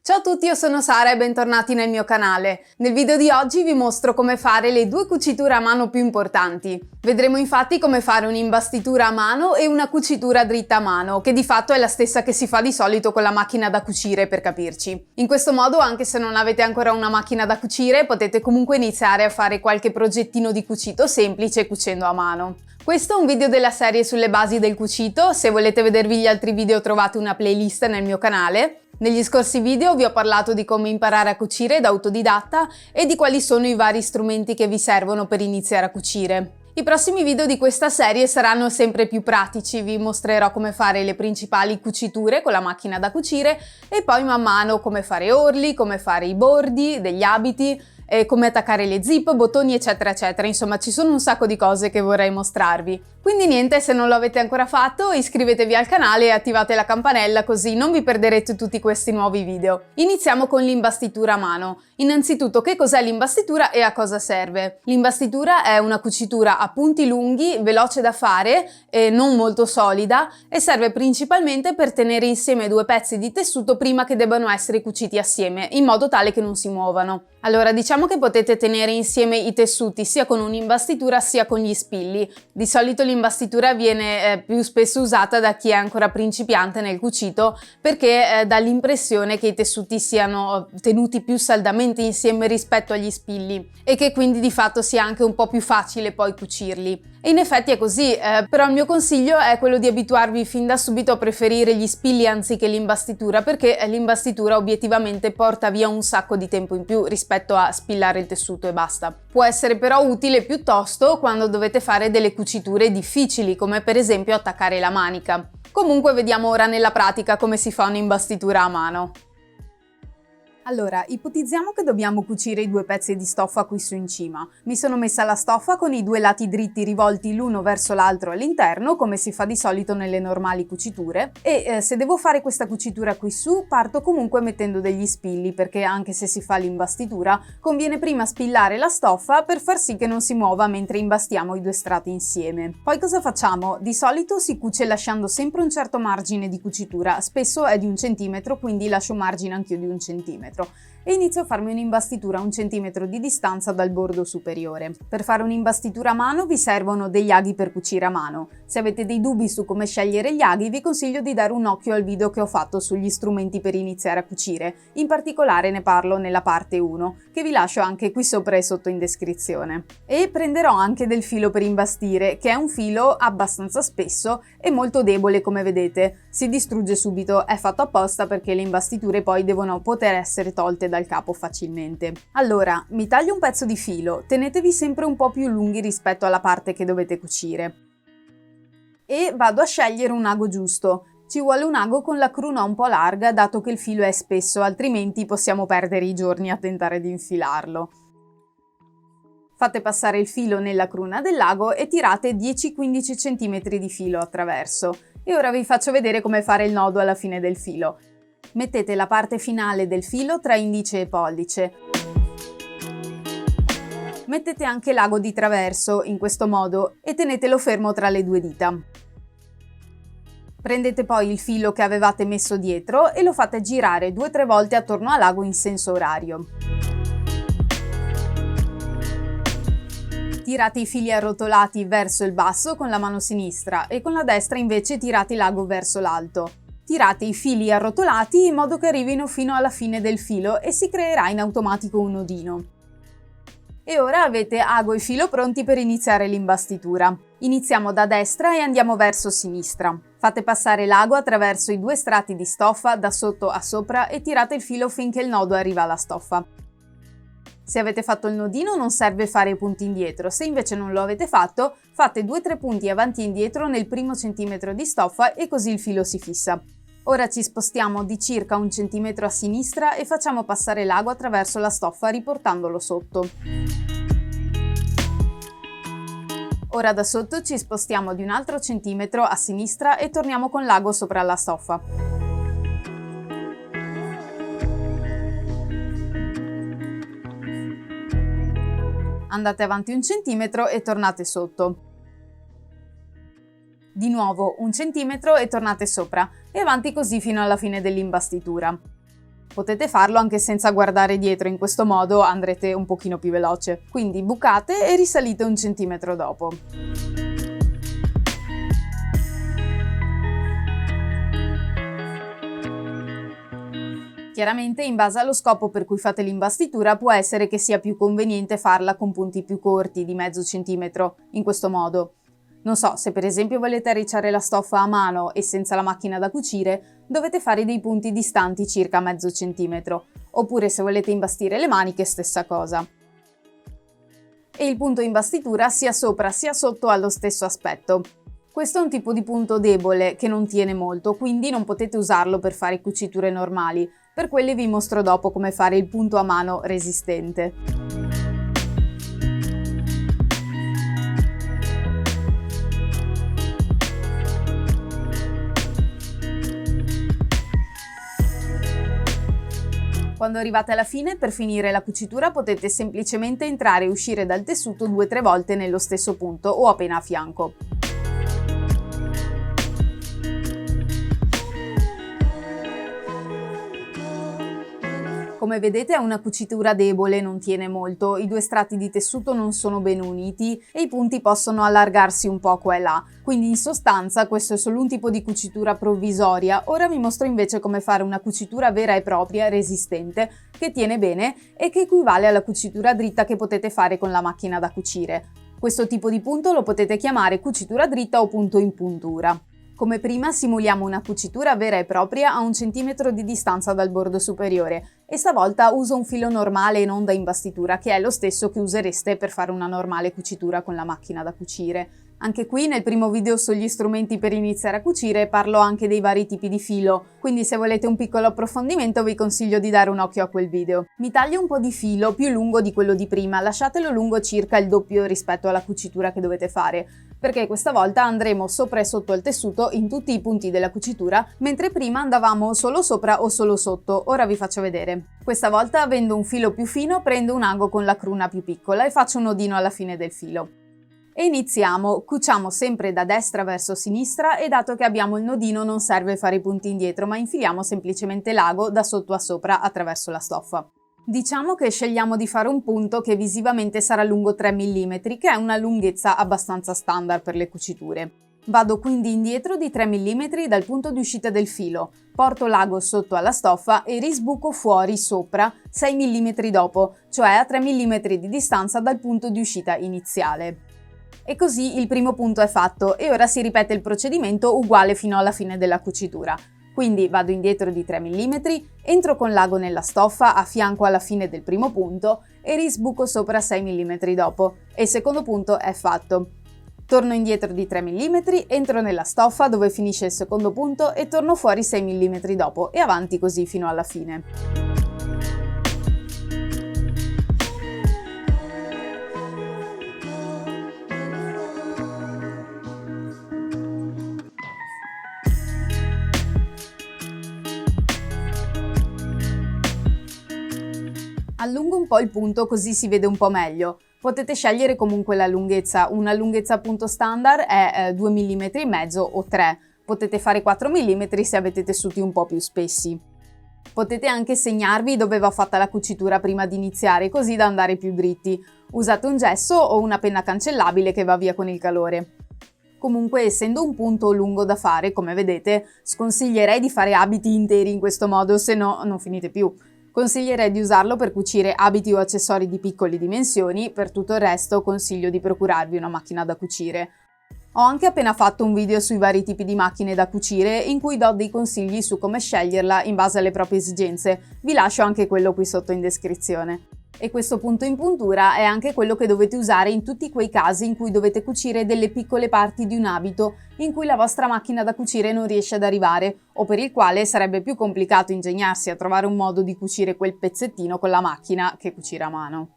Ciao a tutti, io sono Sara e bentornati nel mio canale. Nel video di oggi vi mostro come fare le due cuciture a mano più importanti. Vedremo infatti come fare un'imbastitura a mano e una cucitura dritta a mano, che di fatto è la stessa che si fa di solito con la macchina da cucire, per capirci. In questo modo, anche se non avete ancora una macchina da cucire, potete comunque iniziare a fare qualche progettino di cucito semplice cucendo a mano. Questo è un video della serie sulle basi del cucito. Se volete vedervi gli altri video trovate una playlist nel mio canale. Negli scorsi video vi ho parlato di come imparare a cucire da autodidatta e di quali sono i vari strumenti che vi servono per iniziare a cucire. I prossimi video di questa serie saranno sempre più pratici, vi mostrerò come fare le principali cuciture con la macchina da cucire e poi man mano come fare orli, come fare i bordi degli abiti, come attaccare le zip, bottoni eccetera eccetera, insomma ci sono un sacco di cose che vorrei mostrarvi. Quindi niente, se non lo avete ancora fatto iscrivetevi al canale e attivate la campanella così non vi perderete tutti questi nuovi video. Iniziamo con l'imbastitura a mano. Innanzitutto, che cos'è l'imbastitura e a cosa serve? L'imbastitura è una cucitura a punti lunghi, veloce da fare e non molto solida e serve principalmente per tenere insieme due pezzi di tessuto prima che debbano essere cuciti assieme, in modo tale che non si muovano. Allora, diciamo che potete tenere insieme i tessuti sia con un'imbastitura sia con gli spilli. Di solito l'imbastitura viene più spesso usata da chi è ancora principiante nel cucito perché dà l'impressione che i tessuti siano tenuti più saldamente insieme rispetto agli spilli e che quindi di fatto sia anche un po' più facile poi cucirli. E in effetti è così, però il mio consiglio è quello di abituarvi fin da subito a preferire gli spilli anziché l'imbastitura, perché l'imbastitura obiettivamente porta via un sacco di tempo in più rispetto a spillare il tessuto e basta. Può essere però utile piuttosto quando dovete fare delle cuciture difficili, come per esempio attaccare la manica. Comunque vediamo ora nella pratica come si fa un'imbastitura a mano. Allora, ipotizziamo che dobbiamo cucire i due pezzi di stoffa qui su in cima. Mi sono messa la stoffa con i due lati dritti rivolti l'uno verso l'altro all'interno, come si fa di solito nelle normali cuciture, e se devo fare questa cucitura qui su, parto comunque mettendo degli spilli, perché anche se si fa l'imbastitura, conviene prima spillare la stoffa per far sì che non si muova mentre imbastiamo i due strati insieme. Poi cosa facciamo? Di solito si cuce lasciando sempre un certo margine di cucitura, spesso è di 1 centimetro, quindi lascio margine anch'io di 1 centimetro. E inizio a farmi un'imbastitura a 1 centimetro di distanza dal bordo superiore. Per fare un'imbastitura a mano vi servono degli aghi per cucire a mano. Se avete dei dubbi su come scegliere gli aghi, vi consiglio di dare un occhio al video che ho fatto sugli strumenti per iniziare a cucire. In particolare ne parlo nella parte 1, che vi lascio anche qui sopra e sotto in descrizione. E prenderò anche del filo per imbastire, che è un filo abbastanza spesso e molto debole, come vedete. Si distrugge subito, è fatto apposta perché le imbastiture poi devono poter essere tolte dal capo facilmente. Allora, mi taglio un pezzo di filo, tenetevi sempre un po' più lunghi rispetto alla parte che dovete cucire. E vado a scegliere un ago giusto. Ci vuole un ago con la cruna un po' larga, dato che il filo è spesso, altrimenti possiamo perdere i giorni a tentare di infilarlo. Fate passare il filo nella cruna dell'ago e tirate 10-15 cm di filo attraverso. E ora vi faccio vedere come fare il nodo alla fine del filo. Mettete la parte finale del filo tra indice e pollice. Mettete anche l'ago di traverso in questo modo e tenetelo fermo tra le due dita. Prendete poi il filo che avevate messo dietro e lo fate girare 2-3 volte attorno all'ago in senso orario. Tirate i fili arrotolati verso il basso con la mano sinistra e con la destra invece tirate l'ago verso l'alto. Tirate i fili arrotolati in modo che arrivino fino alla fine del filo e si creerà in automatico un nodino. E ora avete ago e filo pronti per iniziare l'imbastitura. Iniziamo da destra e andiamo verso sinistra. Fate passare l'ago attraverso i due strati di stoffa da sotto a sopra e tirate il filo finché il nodo arriva alla stoffa. Se avete fatto il nodino non serve fare i punti indietro, se invece non lo avete fatto, fate 2-3 punti avanti e indietro nel primo centimetro di stoffa e così il filo si fissa. Ora ci spostiamo di circa 1 centimetro a sinistra e facciamo passare l'ago attraverso la stoffa riportandolo sotto. Ora da sotto ci spostiamo di un altro centimetro a sinistra e torniamo con l'ago sopra la stoffa. Andate avanti 1 centimetro e tornate sotto. Di nuovo 1 centimetro e tornate sopra, e avanti così fino alla fine dell'imbastitura. Potete farlo anche senza guardare dietro, in questo modo andrete un pochino più veloce. Quindi bucate e risalite 1 centimetro dopo. Chiaramente, in base allo scopo per cui fate l'imbastitura, può essere che sia più conveniente farla con punti più corti, di mezzo centimetro, in questo modo. Non so, se per esempio volete arricciare la stoffa a mano e senza la macchina da cucire, dovete fare dei punti distanti circa mezzo centimetro, oppure se volete imbastire le maniche, stessa cosa. E il punto imbastitura sia sopra sia sotto ha lo stesso aspetto. Questo è un tipo di punto debole che non tiene molto, quindi non potete usarlo per fare cuciture normali. Per quelli vi mostro dopo come fare il punto a mano resistente. Quando arrivate alla fine, per finire la cucitura potete semplicemente entrare e uscire dal tessuto 2-3 volte nello stesso punto o appena a fianco. Come vedete è una cucitura debole, non tiene molto, i due strati di tessuto non sono ben uniti e i punti possono allargarsi un po' qua e là, quindi in sostanza questo è solo un tipo di cucitura provvisoria. Ora vi mostro invece come fare una cucitura vera e propria, resistente, che tiene bene e che equivale alla cucitura dritta che potete fare con la macchina da cucire. Questo tipo di punto lo potete chiamare cucitura dritta o punto in puntura. Come prima simuliamo una cucitura vera e propria a 1 centimetro di distanza dal bordo superiore e stavolta uso un filo normale e non da imbastitura, che è lo stesso che usereste per fare una normale cucitura con la macchina da cucire. Anche qui nel primo video sugli strumenti per iniziare a cucire parlo anche dei vari tipi di filo, quindi se volete un piccolo approfondimento vi consiglio di dare un occhio a quel video. Mi taglio un po' di filo più lungo di quello di prima, lasciatelo lungo circa il doppio rispetto alla cucitura che dovete fare, perché questa volta andremo sopra e sotto al tessuto in tutti i punti della cucitura, mentre prima andavamo solo sopra o solo sotto. Ora vi faccio vedere. Questa volta, avendo un filo più fino, prendo un ago con la cruna più piccola e faccio un nodino alla fine del filo. E iniziamo, cuciamo sempre da destra verso sinistra e dato che abbiamo il nodino non serve fare i punti indietro, ma infiliamo semplicemente l'ago da sotto a sopra attraverso la stoffa. Diciamo che scegliamo di fare un punto che visivamente sarà lungo 3 mm, che è una lunghezza abbastanza standard per le cuciture. Vado quindi indietro di 3 mm dal punto di uscita del filo, porto l'ago sotto alla stoffa e risbuco fuori sopra 6 mm dopo, cioè a 3 mm di distanza dal punto di uscita iniziale. E così il primo punto è fatto e ora si ripete il procedimento uguale fino alla fine della cucitura. Quindi vado indietro di 3 mm, entro con l'ago nella stoffa a fianco alla fine del primo punto e risbuco sopra 6 mm dopo e il secondo punto è fatto. Torno indietro di 3 mm, entro nella stoffa dove finisce il secondo punto e torno fuori 6 mm dopo e avanti così fino alla fine. Allungo un po' il punto così si vede un po' meglio. Potete scegliere comunque la lunghezza. Una lunghezza appunto standard è 2 mm e mezzo o 3. Potete fare 4 mm se avete tessuti un po' più spessi. Potete anche segnarvi dove va fatta la cucitura prima di iniziare, così da andare più dritti. Usate un gesso o una penna cancellabile che va via con il calore. Comunque, essendo un punto lungo da fare, come vedete, sconsiglierei di fare abiti interi in questo modo, se no non finite più. Consiglierei di usarlo per cucire abiti o accessori di piccole dimensioni, per tutto il resto consiglio di procurarvi una macchina da cucire. Ho anche appena fatto un video sui vari tipi di macchine da cucire in cui do dei consigli su come sceglierla in base alle proprie esigenze, vi lascio anche quello qui sotto in descrizione. E questo punto in puntura è anche quello che dovete usare in tutti quei casi in cui dovete cucire delle piccole parti di un abito in cui la vostra macchina da cucire non riesce ad arrivare o per il quale sarebbe più complicato ingegnarsi a trovare un modo di cucire quel pezzettino con la macchina che cucire a mano.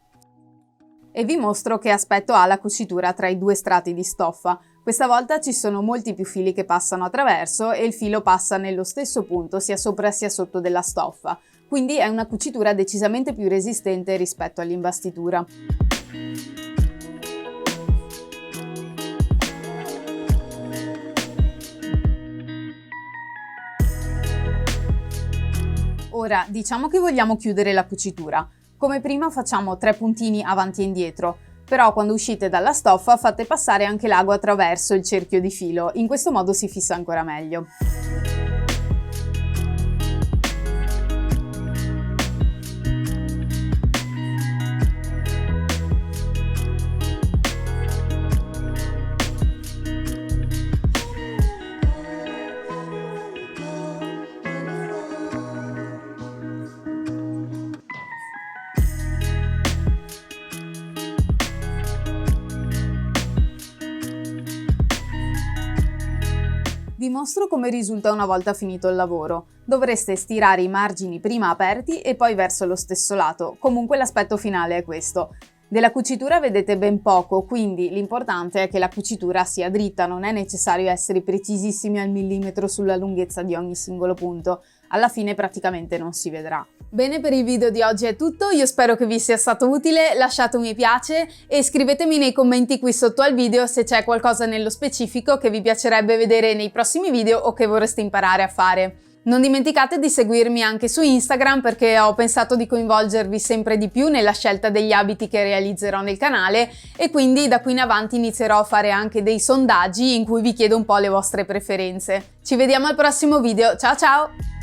E vi mostro che aspetto ha la cucitura tra i due strati di stoffa. Questa volta ci sono molti più fili che passano attraverso e il filo passa nello stesso punto sia sopra sia sotto della stoffa. Quindi è una cucitura decisamente più resistente rispetto all'imbastitura. Ora, diciamo che vogliamo chiudere la cucitura. Come prima facciamo 3 puntini avanti e indietro, però quando uscite dalla stoffa fate passare anche l'ago attraverso il cerchio di filo, in questo modo si fissa ancora meglio. Vi mostro come risulta una volta finito il lavoro. Dovreste stirare i margini prima aperti e poi verso lo stesso lato, comunque l'aspetto finale è questo. Della cucitura vedete ben poco, quindi l'importante è che la cucitura sia dritta, non è necessario essere precisissimi al millimetro sulla lunghezza di ogni singolo punto, alla fine praticamente non si vedrà. Bene, per il video di oggi è tutto, io spero che vi sia stato utile, lasciate un mi piace e scrivetemi nei commenti qui sotto al video se c'è qualcosa nello specifico che vi piacerebbe vedere nei prossimi video o che vorreste imparare a fare. Non dimenticate di seguirmi anche su Instagram perché ho pensato di coinvolgervi sempre di più nella scelta degli abiti che realizzerò nel canale e quindi da qui in avanti inizierò a fare anche dei sondaggi in cui vi chiedo un po' le vostre preferenze. Ci vediamo al prossimo video, ciao ciao!